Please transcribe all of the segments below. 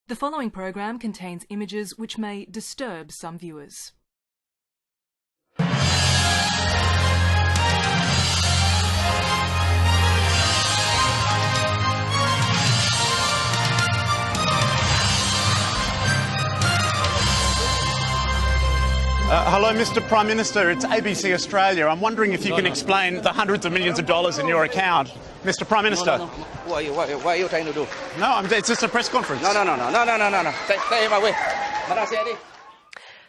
The following program contains images which may disturb some viewers. Hello, Mr. Prime Minister. It's ABC Australia. I'm wondering if you can explain the hundreds of millions of dollars in your account. Mr. Prime Minister. No. What are you trying to do? No, it's just a press conference. No. Stay away.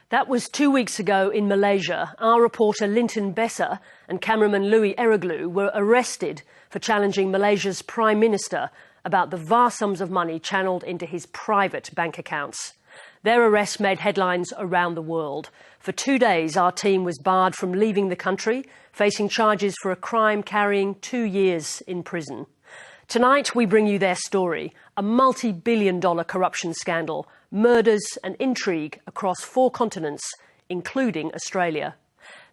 That was 2 weeks ago in Malaysia. Our reporter Linton Besser and cameraman Louis Eroglu were arrested for challenging Malaysia's Prime Minister about the vast sums of money channelled into his private bank accounts. Their arrest made headlines around the world. For 2 days, our team was barred from leaving the country, facing charges for a crime carrying 2 years in prison. Tonight, we bring you their story, a multi-billion-dollar corruption scandal, murders and intrigue across 4 continents, including Australia.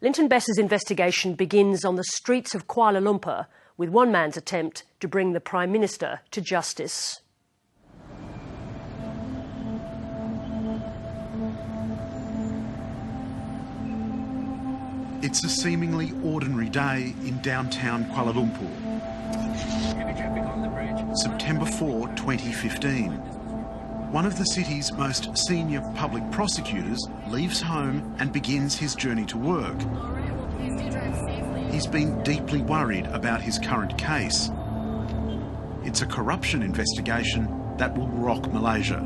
Linton Besser's investigation begins on the streets of Kuala Lumpur, with one man's attempt to bring the Prime Minister to justice. It's a seemingly ordinary day in downtown Kuala Lumpur. September 4, 2015. One of the city's most senior public prosecutors leaves home and begins his journey to work. He's been deeply worried about his current case. It's a corruption investigation that will rock Malaysia.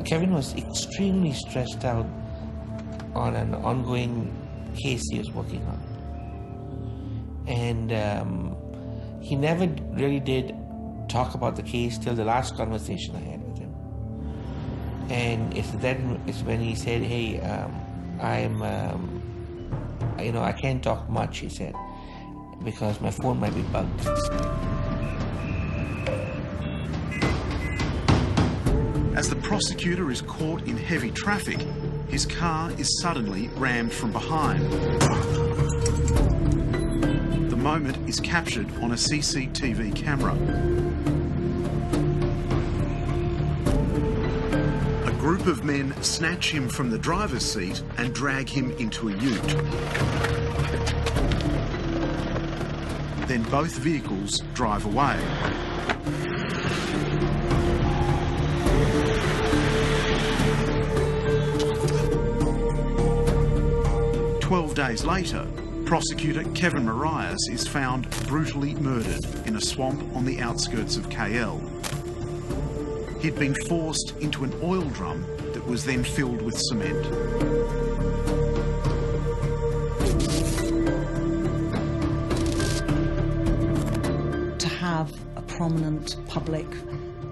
Kevin was extremely stressed out on an ongoing case he was working on. And he never really did talk about the case till the last conversation I had with him. And it's when he said, hey, I can't talk much, he said, because my phone might be bugged. As the prosecutor is caught in heavy traffic, his car is suddenly rammed from behind. The moment is captured on a CCTV camera. A group of men snatch him from the driver's seat and drag him into a ute. Then both vehicles drive away. Days later, prosecutor Kevin Marias is found brutally murdered in a swamp on the outskirts of KL. He'd been forced into an oil drum that was then filled with cement. To have a prominent public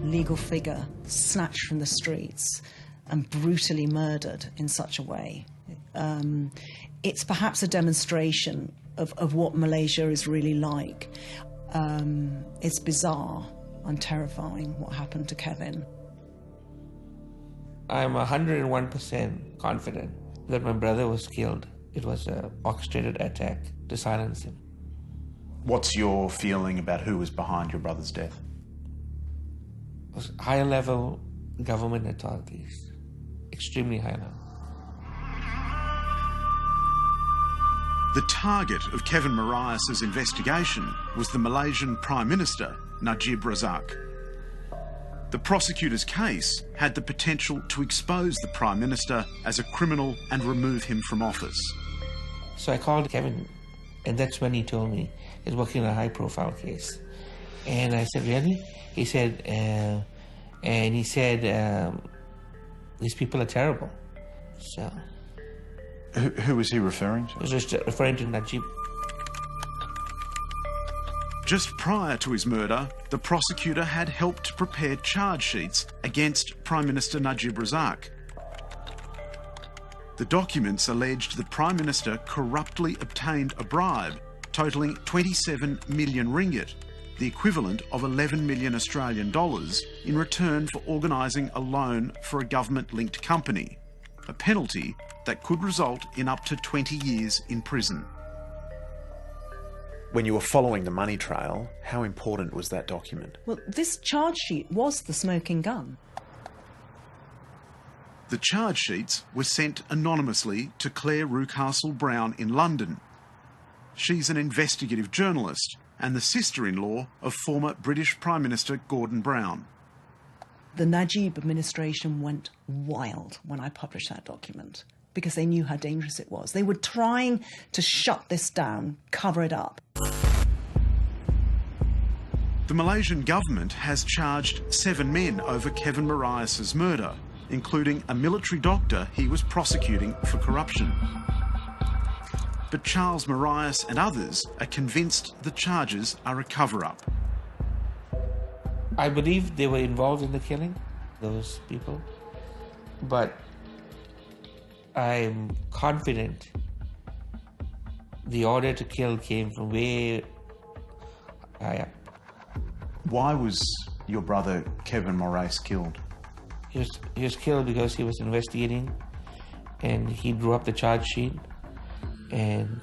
legal figure snatched from the streets and brutally murdered in such a way, it's perhaps a demonstration of what Malaysia is really like. It's bizarre and terrifying what happened to Kevin. I'm 101% confident that my brother was killed. It was an orchestrated attack to silence him. What's your feeling about who was behind your brother's death? It was high-level government authorities, extremely high level. The target of Kevin Marias' investigation was the Malaysian Prime Minister, Najib Razak. The prosecutor's case had the potential to expose the Prime Minister as a criminal and remove him from office. So I called Kevin, and that's when he told me he's working on a high-profile case. And I said, really? He said, these people are terrible. So... Who was he referring to? He was just referring to Najib. Just prior to his murder, the prosecutor had helped prepare charge sheets against Prime Minister Najib Razak. The documents alleged the Prime Minister corruptly obtained a bribe totalling 27 million ringgit, the equivalent of 11 million Australian dollars, in return for organising a loan for a government-linked company, a penalty that could result in up to 20 years in prison. When you were following the money trail, how important was that document? Well, this charge sheet was the smoking gun. The charge sheets were sent anonymously to Claire Rucastle-Brown in London. She's an investigative journalist and the sister-in-law of former British Prime Minister Gordon Brown. The Najib administration went wild when I published that document because they knew how dangerous it was. They were trying to shut this down, cover it up. The Malaysian government has charged 7 men over Kevin Marias's murder, including a military doctor he was prosecuting for corruption. But Charles Marias and others are convinced the charges are a cover-up. I believe they were involved in the killing, those people, but I'm confident the order to kill came from way higher. Why was your brother Kevin Marias killed? He was killed because he was investigating and he drew up the charge sheet, and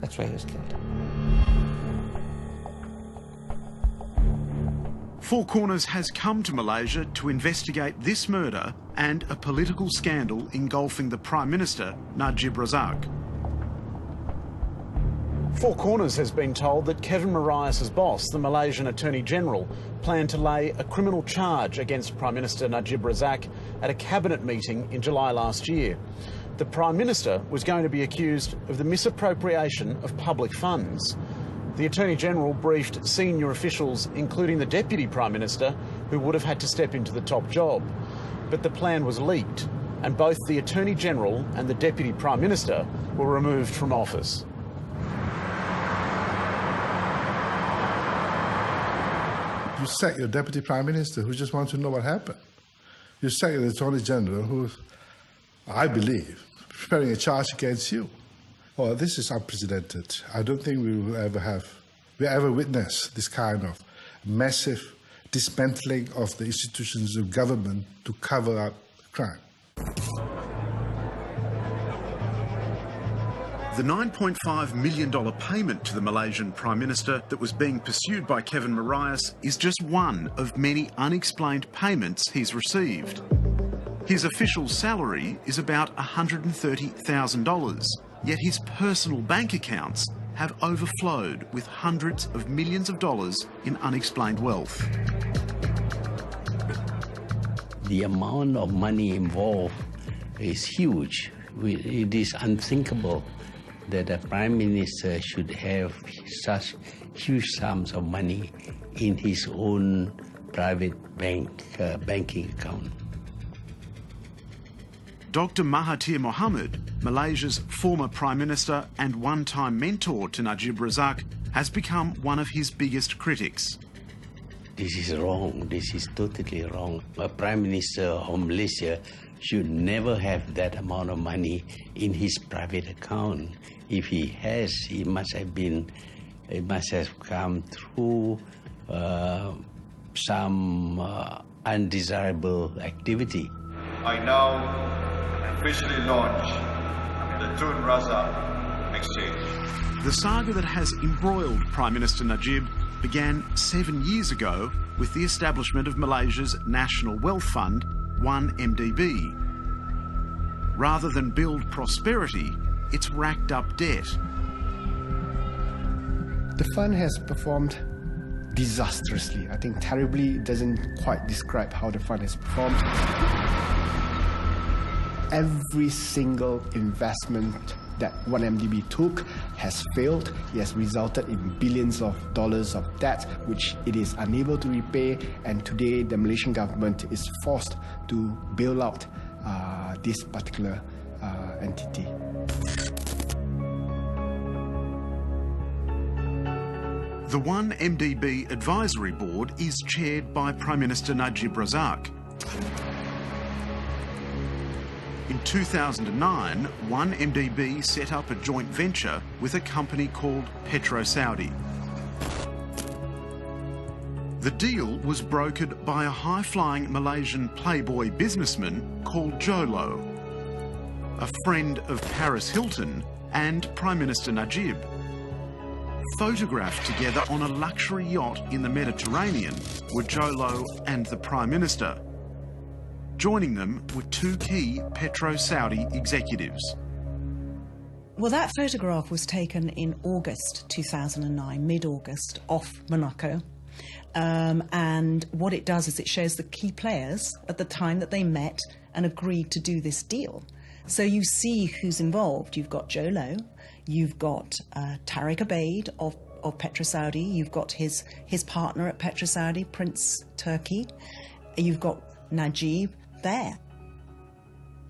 that's why he was killed. Four Corners has come to Malaysia to investigate this murder and a political scandal engulfing the Prime Minister, Najib Razak. Four Corners has been told that Kevin Marias's boss, the Malaysian Attorney General, planned to lay a criminal charge against Prime Minister Najib Razak at a cabinet meeting in July last year. The Prime Minister was going to be accused of the misappropriation of public funds. The Attorney General briefed senior officials, including the Deputy Prime Minister, who would have had to step into the top job. But the plan was leaked, and both the Attorney General and the Deputy Prime Minister were removed from office. You sack your Deputy Prime Minister who just wants to know what happened. You sack the Attorney General who, I believe, preparing a charge against you. Well, this is unprecedented. I don't think we will ever witness this kind of massive dismantling of the institutions of government to cover up crime. The $9.5 million payment to the Malaysian Prime Minister that was being pursued by Kevin Marias is just one of many unexplained payments he's received. His official salary is about $130,000, yet his personal bank accounts have overflowed with hundreds of millions of dollars in unexplained wealth. The amount of money involved is huge. It is unthinkable that a Prime Minister should have such huge sums of money in his own private banking account. Dr Mahathir Mohamad, Malaysia's former Prime Minister and one-time mentor to Najib Razak, has become one of his biggest critics. This is wrong. This is totally wrong. A Prime Minister of Malaysia should never have that amount of money in his private account. If he has, it must have come through some undesirable activity. I now officially launch the Tun Razak exchange. The saga that has embroiled Prime Minister Najib began 7 years ago with the establishment of Malaysia's National Wealth Fund, 1MDB. Rather than build prosperity, it's racked up debt. The fund has performed disastrously. I think terribly doesn't quite describe how the fund has performed. Every single investment that 1MDB took has failed. It has resulted in billions of dollars of debt, which it is unable to repay, and today the Malaysian government is forced to bail out this particular entity. The 1MDB Advisory Board is chaired by Prime Minister Najib Razak. In 2009, 1MDB set up a joint venture with a company called Petro Saudi. The deal was brokered by a high-flying Malaysian playboy businessman called Jolo, a friend of Paris Hilton and Prime Minister Najib. Photographed together on a luxury yacht in the Mediterranean were Jolo and the Prime Minister. Joining them were two key Petro-Saudi executives. Well, that photograph was taken in August 2009, mid-August, off Monaco. And what it does is it shows the key players at the time that they met and agreed to do this deal. So you see who's involved. You've got Jolo, you've got Tariq Abeid of Petro-Saudi, you've got his partner at Petro-Saudi, Prince Turki, you've got Najib there.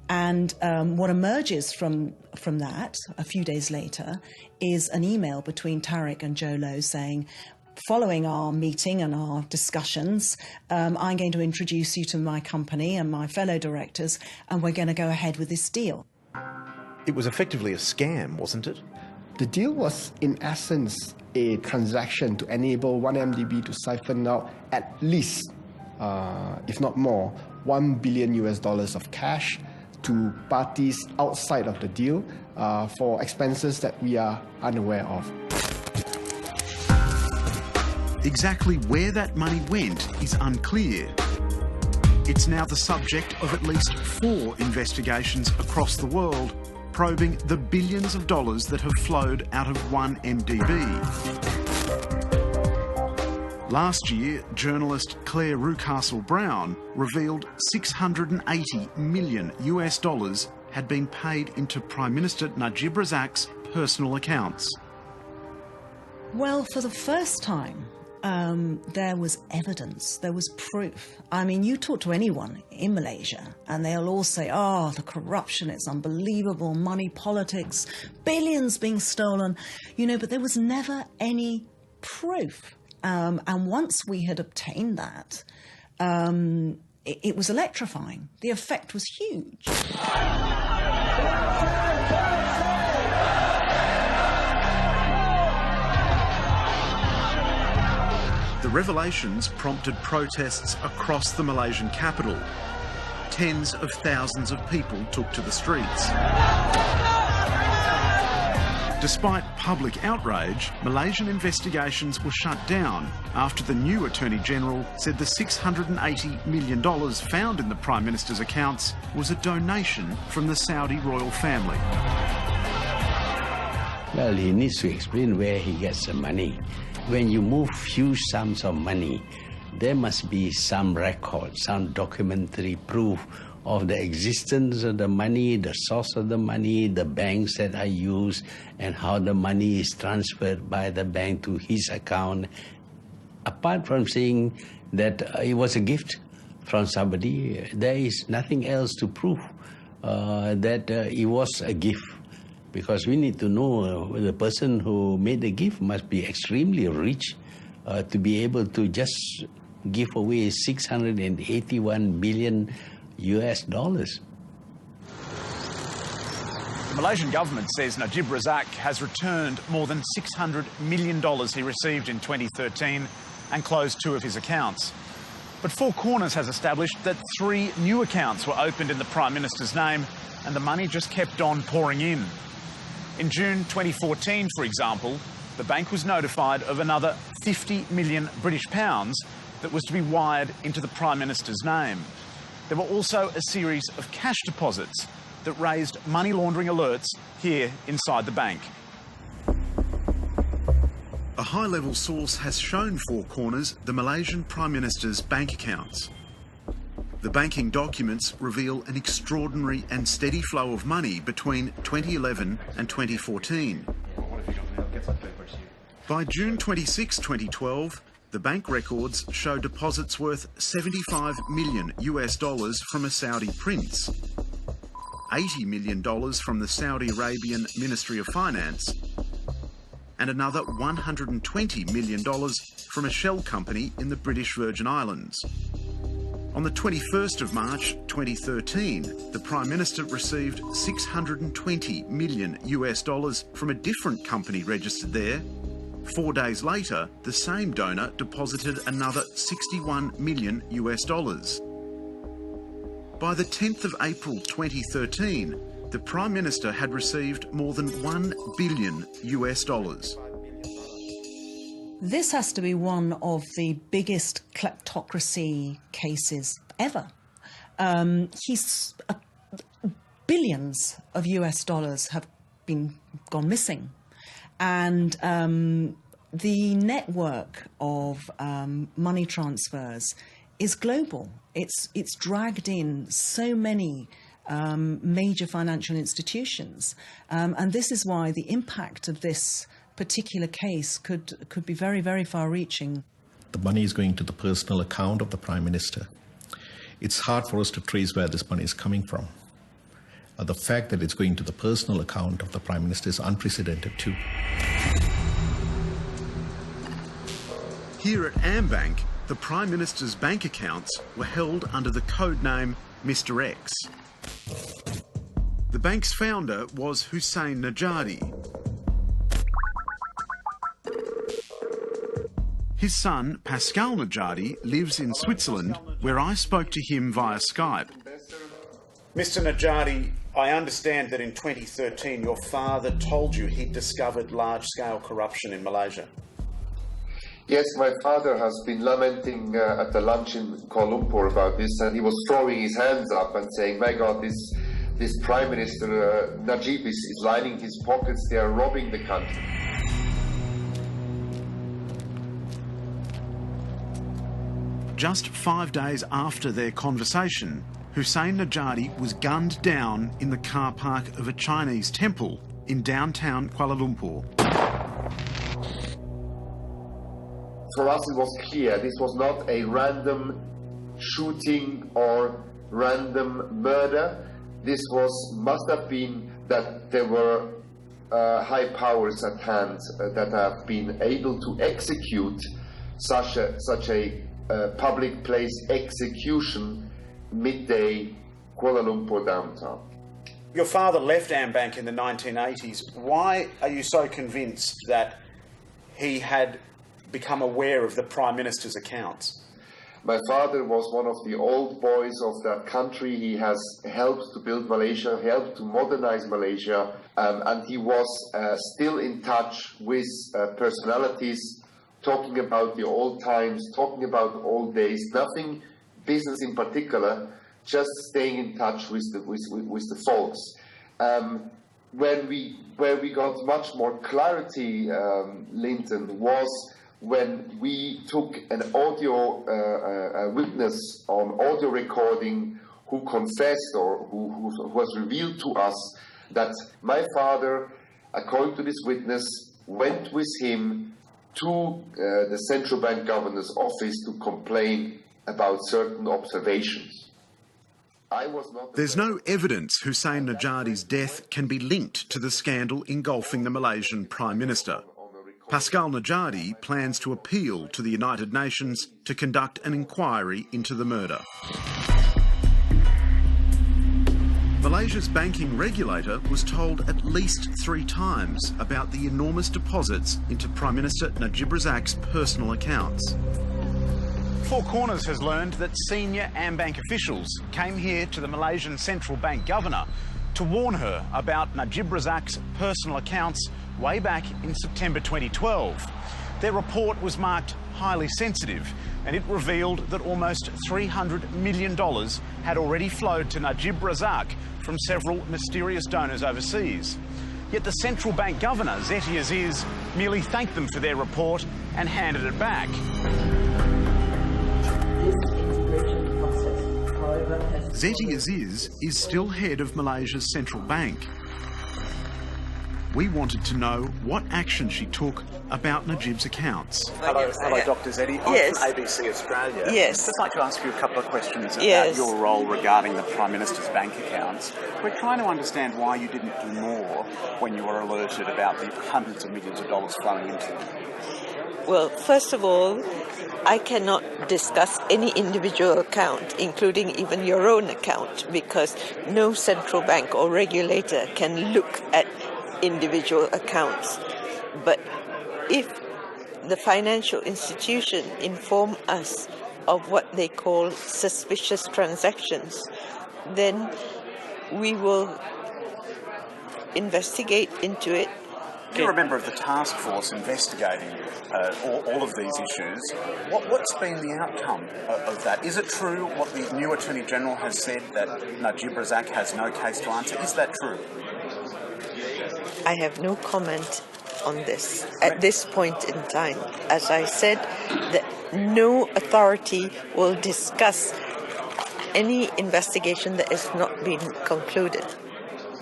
And what emerges from that a few days later is an email between Tariq and Jolo saying, following our meeting and our discussions, I'm going to introduce you to my company and my fellow directors, and we're going to go ahead with this deal. It was effectively a scam, wasn't it? The deal was, in essence, a transaction to enable 1MDB to siphon out at least, if not more, $1 billion of cash to parties outside of the deal for expenses that we are unaware of. Exactly where that money went is unclear. It's now the subject of at least 4 investigations across the world, probing the billions of dollars that have flowed out of 1MDB. Last year, journalist Claire Rucastle-Brown revealed $680 million had been paid into Prime Minister Najib Razak's personal accounts. Well, for the first time, there was evidence, there was proof. I mean, you talk to anyone in Malaysia and they'll all say, oh, the corruption, it's unbelievable, money politics, billions being stolen, you know, but there was never any proof. And once we had obtained that, it was electrifying. The effect was huge. The revelations prompted protests across the Malaysian capital. Tens of thousands of people took to the streets. Despite public outrage, Malaysian investigations were shut down after the new Attorney General said the $680 million found in the Prime Minister's accounts was a donation from the Saudi royal family. Well, he needs to explain where he gets the money. When you move huge sums of money, there must be some record, some documentary proof of the existence of the money, the source of the money, the banks that are used, and how the money is transferred by the bank to his account. Apart from saying that it was a gift from somebody, there is nothing else to prove that it was a gift. Because we need to know the person who made the gift must be extremely rich to be able to just give away $681 billion. The Malaysian government says Najib Razak has returned more than $600 million he received in 2013 and closed 2 of his accounts. But Four Corners has established that 3 new accounts were opened in the Prime Minister's name and the money just kept on pouring in. In June 2014, for example, the bank was notified of another 50 million British pounds that was to be wired into the Prime Minister's name. There were also a series of cash deposits that raised money laundering alerts here inside the bank. A high-level source has shown Four Corners the Malaysian Prime Minister's bank accounts. The banking documents reveal an extraordinary and steady flow of money between 2011 and 2014. By June 26, 2012, the bank records show deposits worth $75 million from a Saudi prince, $80 million from the Saudi Arabian Ministry of Finance, and another $120 million from a shell company in the British Virgin Islands. On the 21st of March 2013, the Prime Minister received $620 million from a different company registered there. 4 days later, the same donor deposited another $61 million. By the 10th of April 2013, the Prime Minister had received more than $1 billion. This has to be one of the biggest kleptocracy cases ever. Billions of US dollars have gone missing. And the network of money transfers is global. It's dragged in so many major financial institutions. And this is why the impact of this particular case could be very, very far-reaching. The money is going to the personal account of the Prime Minister. It's hard for us to trace where this money is coming from. The fact that it's going to the personal account of the Prime Minister is unprecedented too. Here at AmBank, the Prime Minister's bank accounts were held under the code name Mr. X. The bank's founder was Hussein Najadi. His son, Pascal Najadi, lives in Switzerland, where I spoke to him via Skype. Mr. Najadi, I understand that in 2013 your father told you he'd discovered large-scale corruption in Malaysia. Yes, my father has been lamenting at the lunch in Kuala Lumpur about this, and he was throwing his hands up and saying, my God, this Prime Minister Najib is lining his pockets, they are robbing the country. Just 5 days after their conversation, Hussein Najadi was gunned down in the car park of a Chinese temple in downtown Kuala Lumpur. For us it was clear this was not a random shooting or random murder. This must have been that there were high powers at hand that have been able to execute such a public place execution midday Kuala Lumpur downtown. Your father left AmBank in the 1980s. Why are you so convinced that he had become aware of the Prime Minister's accounts? My father was one of the old boys of that country. He has helped to build Malaysia, helped to modernize Malaysia, and he was still in touch with personalities, talking about the old times, talking about old days, nothing business in particular, just staying in touch with the folks. Where we got much more clarity, Linton, was when we took an audio witness on audio recording who confessed or who was revealed to us that my father, according to this witness, went with him to the central bank governor's office to complain about certain observations. There's no evidence Hussein Najadi's death can be linked to the scandal engulfing the Malaysian Prime Minister. Pascal Najadi plans to appeal to the United Nations to conduct an inquiry into the murder. Malaysia's banking regulator was told at least 3 times about the enormous deposits into Prime Minister Najib Razak's personal accounts. Four Corners has learned that senior AmBank officials came here to the Malaysian Central Bank Governor to warn her about Najib Razak's personal accounts way back in September 2012. Their report was marked highly sensitive, and it revealed that almost $300 million had already flowed to Najib Razak from several mysterious donors overseas. Yet the central bank governor, Zeti Aziz, merely thanked them for their report and handed it back. Zeti Aziz is still head of Malaysia's central bank. We wanted to know what action she took about Najib's accounts. Hello, Dr. Zeti. Yes. I'm from ABC Australia. Yes. I'd just like to ask you a couple of questions about Yes. your role regarding the Prime Minister's bank accounts. We're trying to understand why you didn't do more when you were alerted about the hundreds of millions of dollars flowing into them. Well, first of all, I cannot discuss any individual account, including even your own account, because no central bank or regulator can look at individual accounts. But if the financial institution inform us of what they call suspicious transactions, then we will investigate into it You're a member of the task force investigating all of these issues. What's been the outcome of that? Is it true what the new Attorney General has said, that Najib Razak has no case to answer? Is that true? I have no comment on this at this point in time. As I said, that no authority will discuss any investigation that has not been concluded.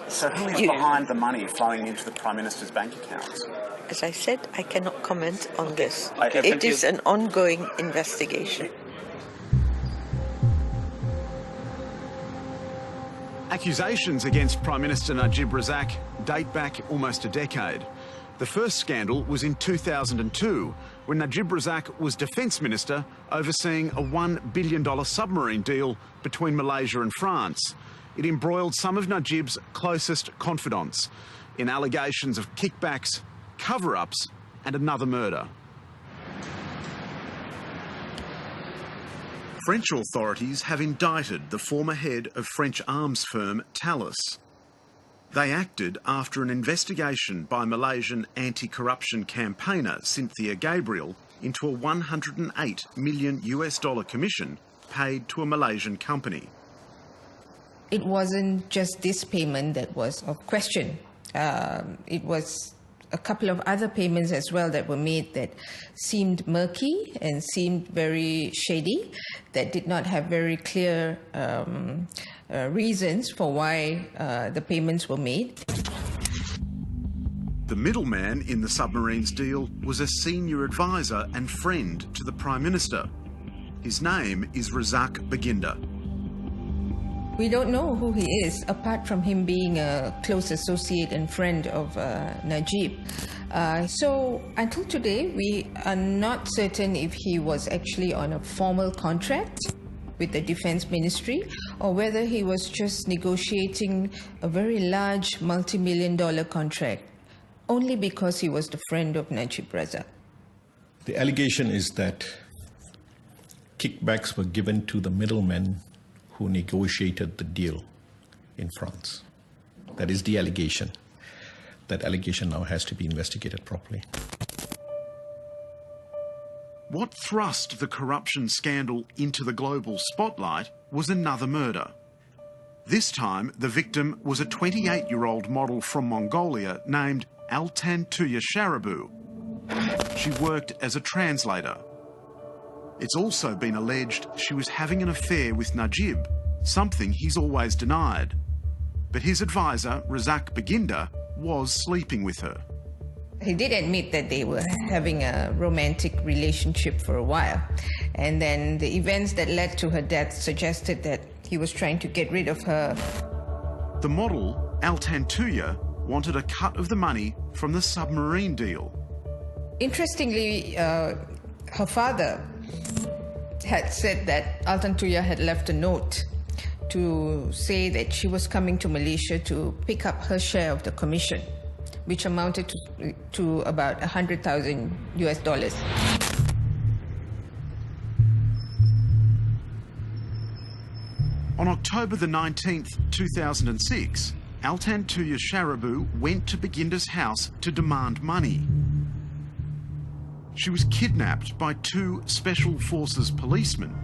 So who is behind the money flowing into the Prime Minister's bank accounts? As I said, I cannot comment on this. It is an ongoing investigation. Accusations against Prime Minister Najib Razak date back almost a decade. The first scandal was in 2002, when Najib Razak was Defence Minister overseeing a $1 billion submarine deal between Malaysia and France. It embroiled some of Najib's closest confidants in allegations of kickbacks, cover-ups and another murder. French authorities have indicted the former head of French arms firm Thales. They acted after an investigation by Malaysian anti-corruption campaigner Cynthia Gabriel into a $108 million commission paid to a Malaysian company. It wasn't just this payment that was of question. It was a couple of other payments as well that were made that seemed murky and seemed very shady, that did not have very clear reasons for why the payments were made. The middleman in the submarines deal was a senior advisor and friend to the Prime Minister. His name is Razak Baginda. We don't know who he is, apart from him being a close associate and friend of Najib. So until today, we are not certain if he was actually on a formal contract with the Defence Ministry or whether he was just negotiating a very large multi-million-dollar contract only because he was the friend of Najib Razak. The allegation is that kickbacks were given to the middlemen who negotiated the deal in France. That is the allegation. That allegation now has to be investigated properly. What thrust the corruption scandal into the global spotlight was another murder. This time, the victim was a 28-year-old model from Mongolia named Altan Tuya Sharabu. She worked as a translator. It's also been alleged she was having an affair with Najib, something he's always denied. But his advisor, Razak Baginda, was sleeping with her. He did admit that they were having a romantic relationship for a while. And then the events that led to her death suggested that he was trying to get rid of her. The model, Altan Tuya, wanted a cut of the money from the submarine deal. Interestingly, her father had said that Altan Tuya had left a note to say that she was coming to Malaysia to pick up her share of the commission, which amounted to about $100,000. On October the 19th, 2006, Altan Tuya Sharabu went to Baginda's house to demand money. She was kidnapped by 2 Special Forces policemen.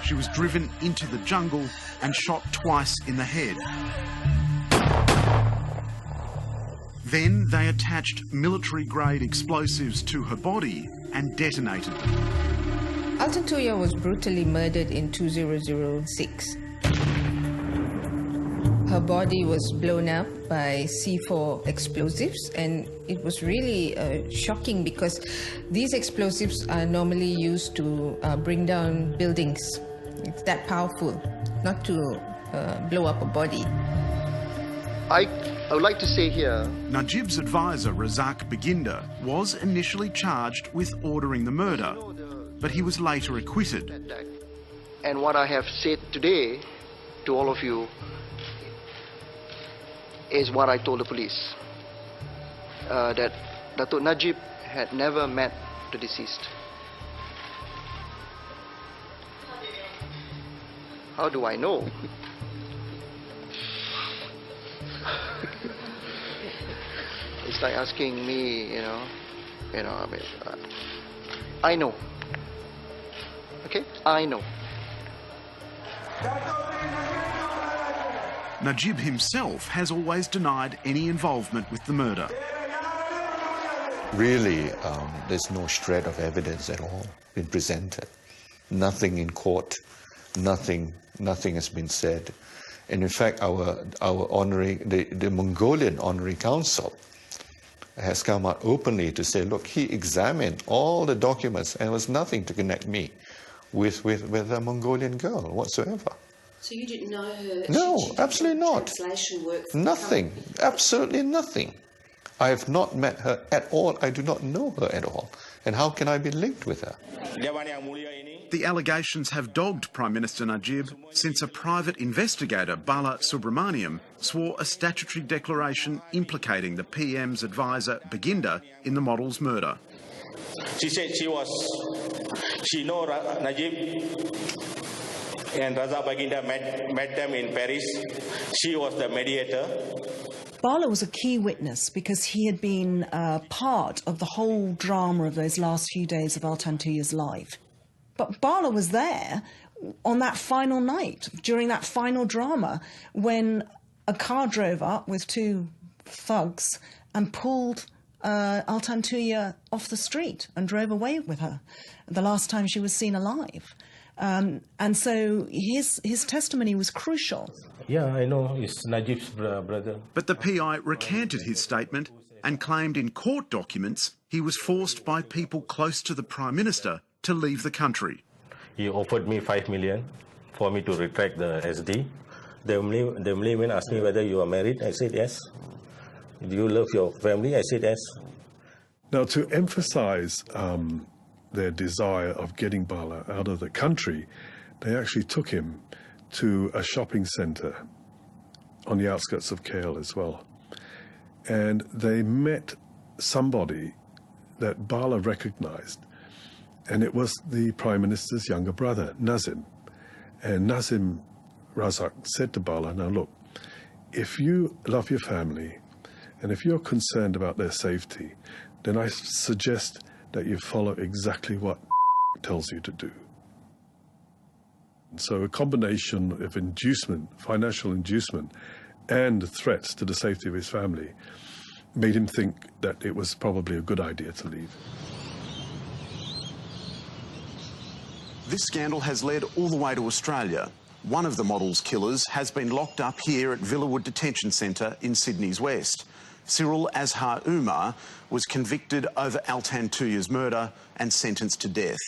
She was driven into the jungle and shot twice in the head. Then they attached military-grade explosives to her body and detonated them. Altan Tuya was brutally murdered in 2006. Her body was blown up by C4 explosives, and it was really shocking because these explosives are normally used to bring down buildings. It's that powerful, not to blow up a body. I would like to say here, Najib's advisor, Razak Baginda, was initially charged with ordering the murder, but he was later acquitted. And what I have said today to all of you is what I told the police, that Datuk Najib had never met the deceased. How do I know? like asking me, I know. Okay, I know. Najib himself has always denied any involvement with the murder. Really, there's no shred of evidence at all been presented. Nothing in court, nothing has been said. And in fact, the Mongolian Honorary Council has come out openly to say, look, he examined all the documents and there was nothing to connect me with a Mongolian girl whatsoever. So you didn't know her? No, absolutely not. Translation work. Nothing, absolutely nothing. I have not met her at all. I do not know her at all. And how can I be linked with her? The allegations have dogged Prime Minister Najib since a private investigator, Bala Subramaniam, swore a statutory declaration implicating the PM's advisor, Baginda, in the model's murder. She said she know Najib and Raza Baginda met them in Paris. She was the mediator. Bala was a key witness because he had been part of the whole drama of those last few days of Altan Tuya's life. But Bala was there on that final night, during that final drama, when a car drove up with two thugs and pulled Altan Tuya off the street and drove away with her, the last time she was seen alive. And so his testimony was crucial. Yeah, I know. It's Najib's brother. But the PI recanted his statement and claimed in court documents he was forced by people close to the Prime Minister to leave the country. He offered me 5 million for me to retract the SD. The Malayman asked me whether you are married. I said yes. Do you love your family? I said yes. Now, to emphasise their desire of getting Bala out of the country, they actually took him to a shopping centre on the outskirts of KL as well. And they met somebody that Bala recognised, and it was the Prime Minister's younger brother, Nazim. And Nazim Razak said to Bala, now look, if you love your family and if you're concerned about their safety, then I suggest that you follow exactly what tells you to do. So a combination of inducement, financial inducement, and threats to the safety of his family made him think that it was probably a good idea to leave. This scandal has led all the way to Australia. One of the model's killers has been locked up here at Villawood Detention Centre in Sydney's West. Cyril Azhar Umar was convicted over Altan Tuya's murder and sentenced to death.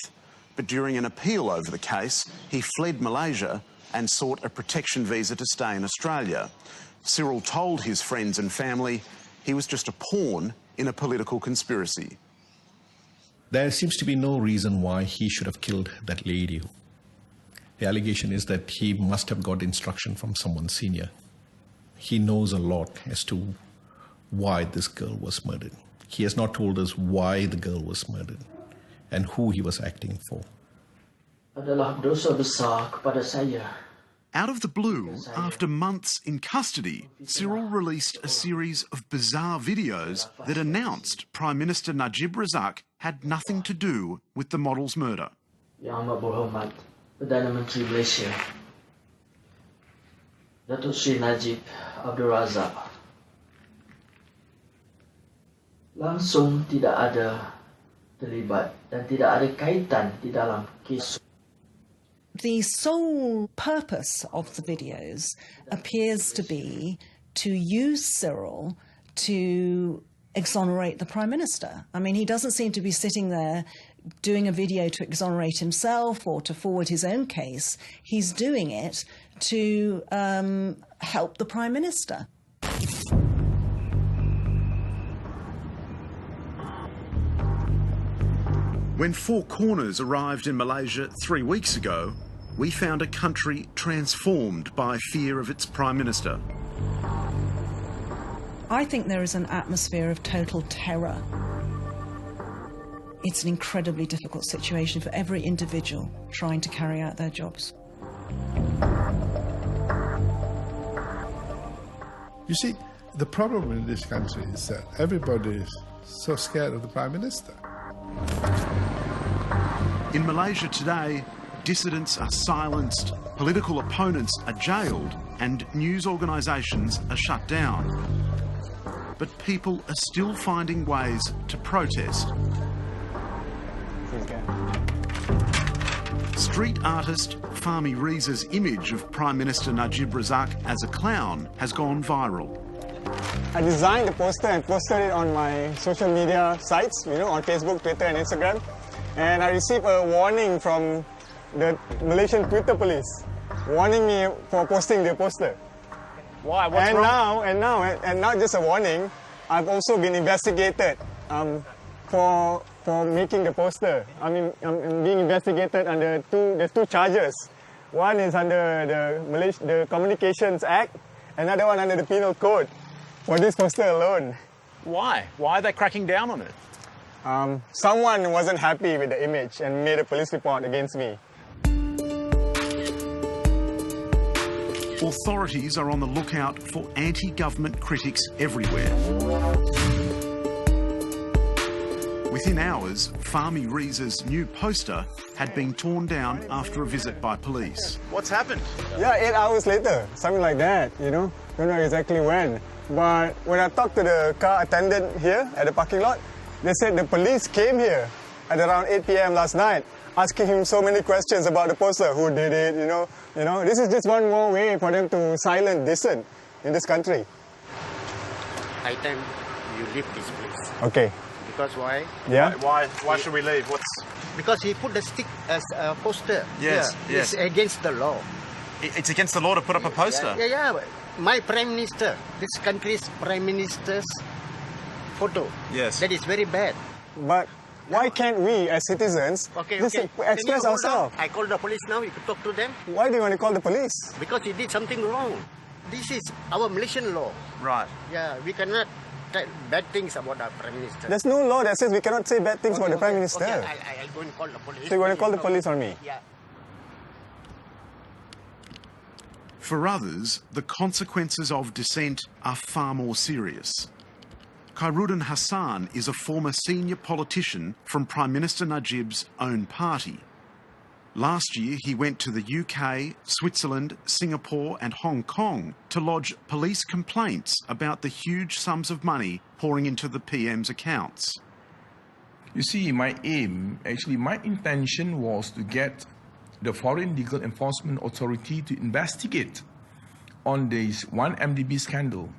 But during an appeal over the case, he fled Malaysia and sought a protection visa to stay in Australia. Cyril told his friends and family he was just a pawn in a political conspiracy. There seems to be no reason why he should have killed that lady. The allegation is that he must have got instruction from someone senior. He knows a lot as to why this girl was murdered. He has not told us why the girl was murdered and who he was acting for. Adalah dosa besar kepada saya. Out of the blue, after months in custody, Cyril released a series of bizarre videos that announced Prime Minister Najib Razak had nothing to do with the model's murder. Yang Amat Berhormat Perdana Menteri Malaysia, Datuk Sri Najib Abdul Razak, langsung tidak ada terlibat dan tidak ada kaitan di dalam kes. The sole purpose of the videos appears to be to use Cyril to exonerate the Prime Minister. I mean, he doesn't seem to be sitting there doing a video to exonerate himself or to forward his own case. He's doing it to help the Prime Minister. When Four Corners arrived in Malaysia 3 weeks ago, we found a country transformed by fear of its Prime Minister. I think there is an atmosphere of total terror. It's an incredibly difficult situation for every individual trying to carry out their jobs. You see, The problem in this country is that everybody is so scared of the Prime Minister. In Malaysia today, dissidents are silenced, political opponents are jailed, and news organisations are shut down. But people are still finding ways to protest. Street artist Fahmi Riza's image of Prime Minister Najib Razak as a clown has gone viral. I designed the poster and posted it on my social media sites, on Facebook, Twitter and Instagram. And I received a warning from the Malaysian Twitter police, warning me for posting the poster. Why? What's wrong? And not just a warning, I've also been investigated for making the poster. I'm being investigated under there's two charges. One is under the Communications Act, another one under the Penal Code for this poster alone. Why? Why are they cracking down on it? Someone wasn't happy with the image and made a police report against me. Authorities are on the lookout for anti-government critics everywhere. Within hours, Fahmi Riza's new poster had been torn down after a visit by police. What's happened? Yeah, 8 hours later, something like that, Don't know exactly when. But when I talked to the car attendant here at the parking lot, they said the police came here at around 8 p.m. last night, asking him so many questions about the poster, who did it, This is just one more way for them to silence dissent in this country. I think you leave this place. Okay. Because why? Yeah. Why should we leave? Because he put the stick as a poster. Yes. It's against the law. It's against the law to put up a poster. Yeah. My Prime Minister, this country's Prime Minister's photo. Yes. That is very bad. But why can't we, as citizens, express ourselves? I call the police now. You can talk to them. Why do you want to call the police? Because he did something wrong. This is our Malaysian law. Right. Yeah, we cannot say bad things about our Prime Minister. There's no law that says we cannot say bad things about the Prime Minister. Okay, I'll go and call the police. So you want to call the police on me? Yeah. For others, the consequences of dissent are far more serious. Khairuddin Hassan is a former senior politician from Prime Minister Najib's own party. Last year, he went to the UK, Switzerland, Singapore and Hong Kong to lodge police complaints about the huge sums of money pouring into the PM's accounts. You see, my intention was to get the Foreign Legal Enforcement Authority to investigate on this 1MDB scandal.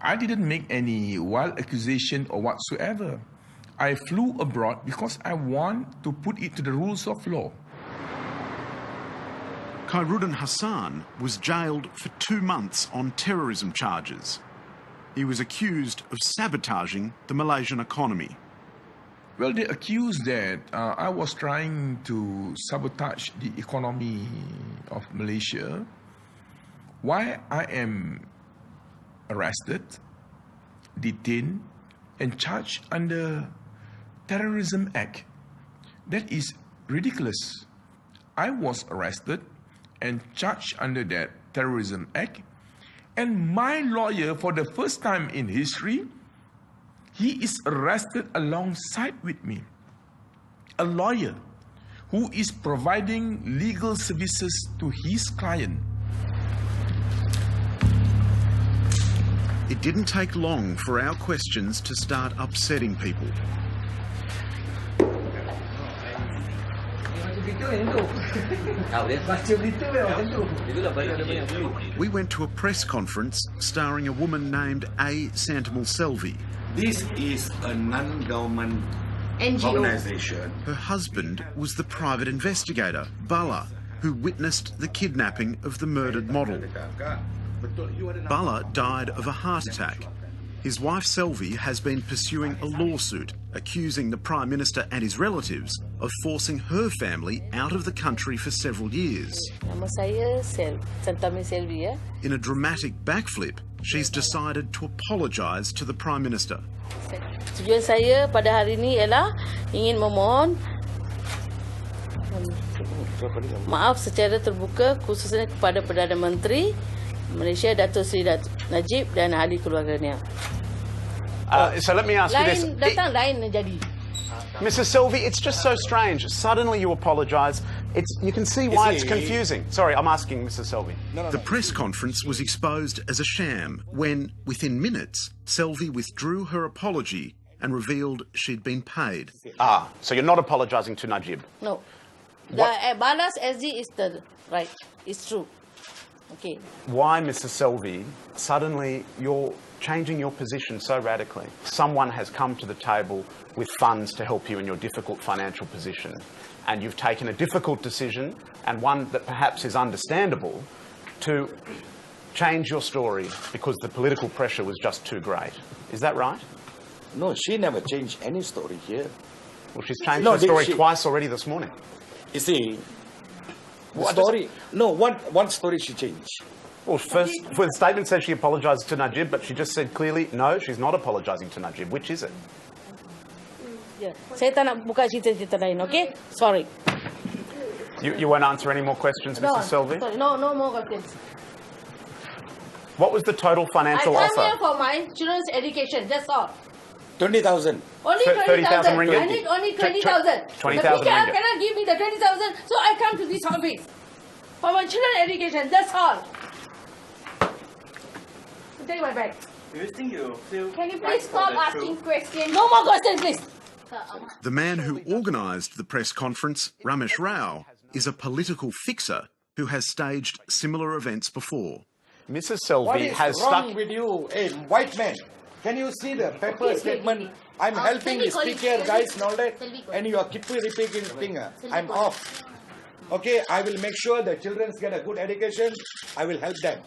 I didn't make any wild accusation or whatsoever. I flew abroad because I want to put it to the rules of law. Khairuddin Hassan was jailed for 2 months on terrorism charges. He was accused of sabotaging the Malaysian economy. Well, they accused that I was trying to sabotage the economy of Malaysia. Why I am arrested, detained, and charged under Terrorism Act. That is ridiculous. I was arrested and charged under that Terrorism Act, and my lawyer, for the first time in history, he is arrested alongside with me. A lawyer who is providing legal services to his client. It didn't take long for our questions to start upsetting people. We went to a press conference starring a woman named A. Santamal Selvi. This is a non-government organization. Her husband was the private investigator, Bala, who witnessed the kidnapping of the murdered model. Bala died of a heart attack. His wife Selvi has been pursuing a lawsuit accusing the Prime Minister and his relatives of forcing her family out of the country for several years. Nama saya Santamal Selvi, ya. In a dramatic backflip, she's decided to apologise to the Prime Minister. Tujuan saya pada hari ini ialah ingin memohon maaf secara terbuka khususnya kepada Perdana Menteri Malaysia, Dato' Seri Najib dan ahli keluarganya. So let me ask you this. Lain datang, lain jadi. Mrs. Selvey, it's just so strange. Suddenly you apologise. You can see why it's confusing. Sorry, I'm asking Mrs. Selvey. The press conference was exposed as a sham when, within minutes, Selvey withdrew her apology and revealed she'd been paid. So you're not apologising to Najib? No. The Balas SG is the right. It's true. Okay. Why, Mrs. Selvey, suddenly you're changing your position so radically? Someone has come to the table with funds to help you in your difficult financial position, and you've taken a difficult decision, and one that perhaps is understandable, to change your story because the political pressure was just too great. Is that right? No, she never changed any story here. Well, she's changed her story twice already this morning. You see, one story she changed. Well, first, the statement said she apologised to Najib, but she just said clearly, no, she's not apologising to Najib. Which is it? Saya tak nak buka cerita-cerita lain, okay? Sorry. You won't answer any more questions, Mrs. Selvey? Sorry. No more questions. What was the total financial offer? I come here for my children's education, that's all. 20,000. Only 30,000 ringgit? I need only 20,000. 20,000 ringgit. The teacher cannot give me the 20,000, so I come to this office. For my children's education, that's all. Take my bag. Do you think you feel... Can you please stop asking questions? No more questions, please. The man who organised the press conference, Ramesh Rao, is a political fixer who has staged similar events before. Mrs. Selvey has stuck... What is wrong with you, a white man? Can you see the paper statement? I'm helping the speaker, guys, and all that, and you are keep repeating finger. I'm off. Okay, I will make sure the children get a good education. I will help them.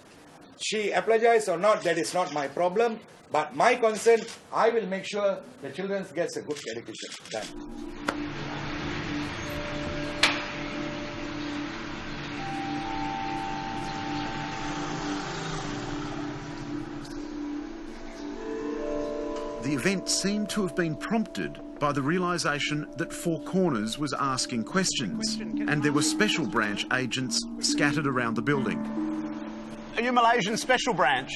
She apologized or not, that is not my problem. But my concern, I will make sure the children gets a good education. Done. The event seemed to have been prompted by the realisation that Four Corners was asking questions, and there were special branch agents scattered around the building. Are you Malaysian Special Branch?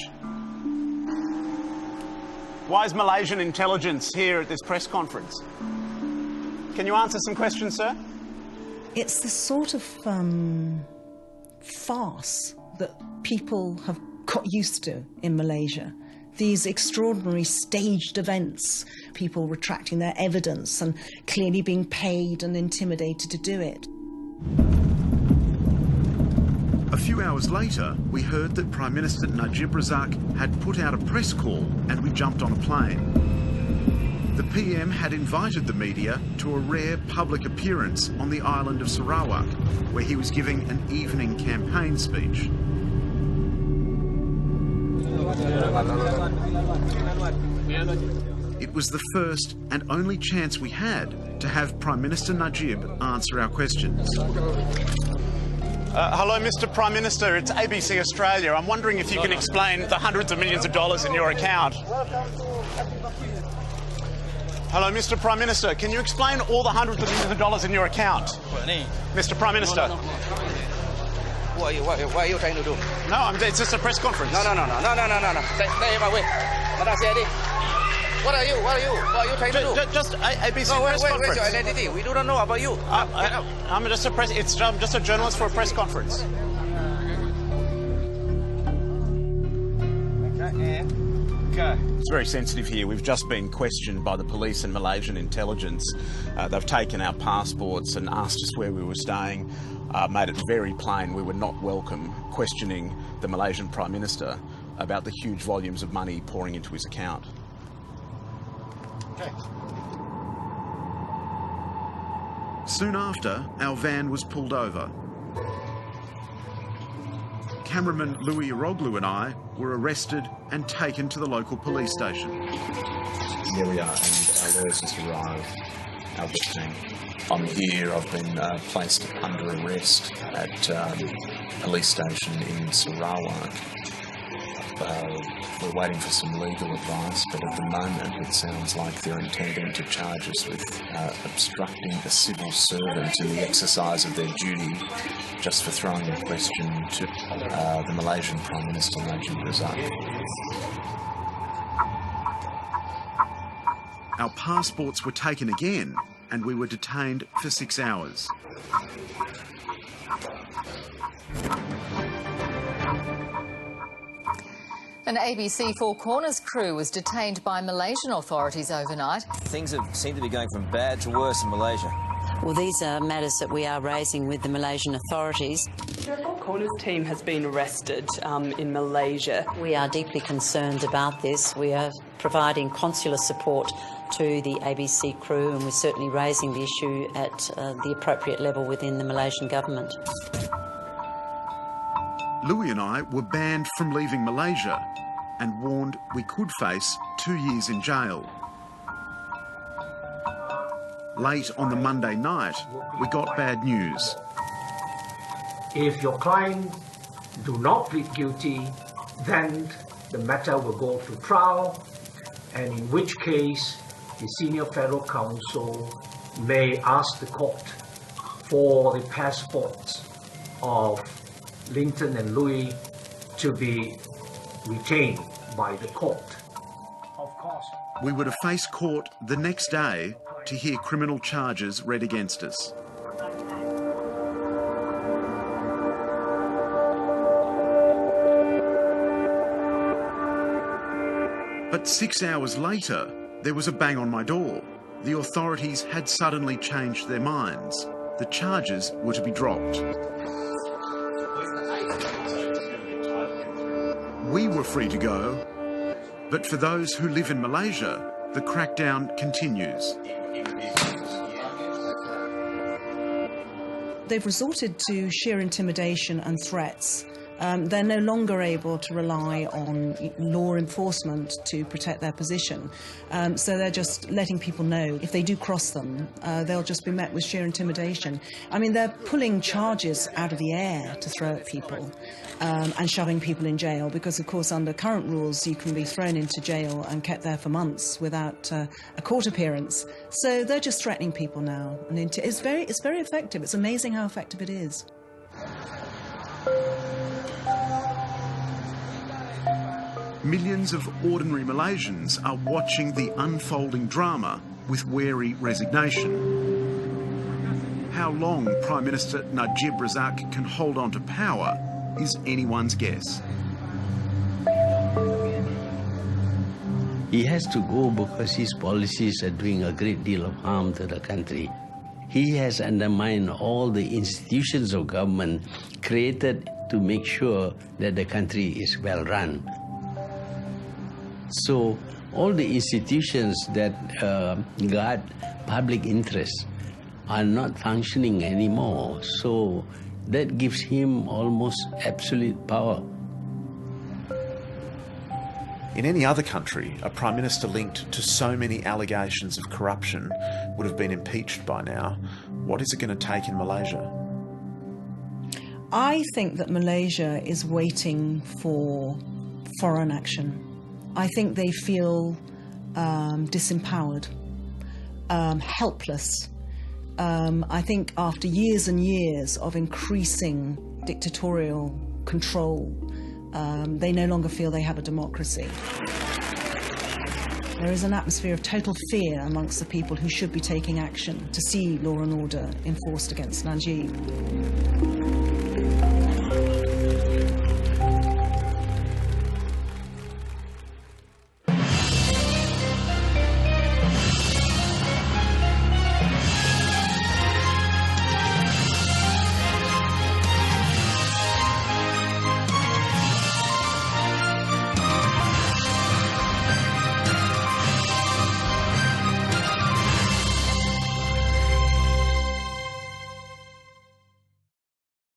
Why is Malaysian intelligence here at this press conference? Can you answer some questions, sir? It's the sort of farce that people have got used to in Malaysia. These extraordinary staged events, people retracting their evidence and clearly being paid and intimidated to do it. A few hours later, we heard that Prime Minister Najib Razak had put out a press call and we jumped on a plane. The PM had invited the media to a rare public appearance on the island of Sarawak, where he was giving an evening campaign speech. It was the first and only chance we had to have Prime Minister Najib answer our questions. Hello, Mr. Prime Minister. It's ABC Australia. I'm wondering if you can explain the hundreds of millions of dollars in your account. Hello, Mr. Prime Minister. Can you explain all the hundreds of millions of dollars in your account? Mr. Prime Minister. What are you trying to do? No, it's just a press conference. No. Stay away. What are you trying to do? Just ABC press conference. Where's your identity? We do not know about you. I'm just a journalist for a press conference. It's very sensitive here. We've just been questioned by the police and Malaysian intelligence. They've taken our passports and asked us where we were staying, made it very plain we were not welcome questioning the Malaysian Prime Minister about the huge volumes of money pouring into his account. Okay. Soon after, our van was pulled over. Cameraman Louis Iroglu and I were arrested and taken to the local police station. Here we are, and our lawyers just arrived, Albert team. I'm here, I've been placed under arrest at police station in Sarawak. we're waiting for some legal advice, but at the moment it sounds like they're intending to charge us with obstructing a civil servant in the exercise of their duty just for throwing a question to the Malaysian Prime Minister Najib Razak. Our passports were taken again and we were detained for 6 hours. An ABC Four Corners crew was detained by Malaysian authorities overnight. Things seem to be going from bad to worse in Malaysia. Well, these are matters that we are raising with the Malaysian authorities. The Four Corners team has been arrested in Malaysia. We are deeply concerned about this. We are providing consular support to the ABC crew, and we're certainly raising the issue at the appropriate level within the Malaysian government. Louis and I were banned from leaving Malaysia and warned we could face 2 years in jail. Late on the Monday night, we got bad news. If your client do not plead guilty, then the matter will go to trial, and in which case the Senior Federal Council may ask the court for the passports of Linton and Louis to be retained by the court. Of course. We were to face court the next day to hear criminal charges read against us. But 6 hours later, there was a bang on my door. The authorities had suddenly changed their minds. The charges were to be dropped. We were free to go, but for those who live in Malaysia, the crackdown continues. They've resorted to sheer intimidation and threats. They're no longer able to rely on law enforcement to protect their position. So they're just letting people know if they do cross them, they'll just be met with sheer intimidation. I mean, they're pulling charges out of the air to throw at people and shoving people in jail because, of course, under current rules, you can be thrown into jail and kept there for months without a court appearance. So they're just threatening people now. And it's very effective. It's amazing how effective it is. Millions of ordinary Malaysians are watching the unfolding drama with wary resignation. How long Prime Minister Najib Razak can hold on to power is anyone's guess. He has to go because his policies are doing a great deal of harm to the country. He has undermined all the institutions of government created to make sure that the country is well run. So all the institutions that guard public interests are not functioning anymore. So that gives him almost absolute power. In any other country, a Prime Minister linked to so many allegations of corruption would have been impeached by now. What is it going to take in Malaysia? I think that Malaysia is waiting for foreign action. I think they feel disempowered, helpless. I think after years and years of increasing dictatorial control, they no longer feel they have a democracy. There is an atmosphere of total fear amongst the people who should be taking action to see law and order enforced against Najib.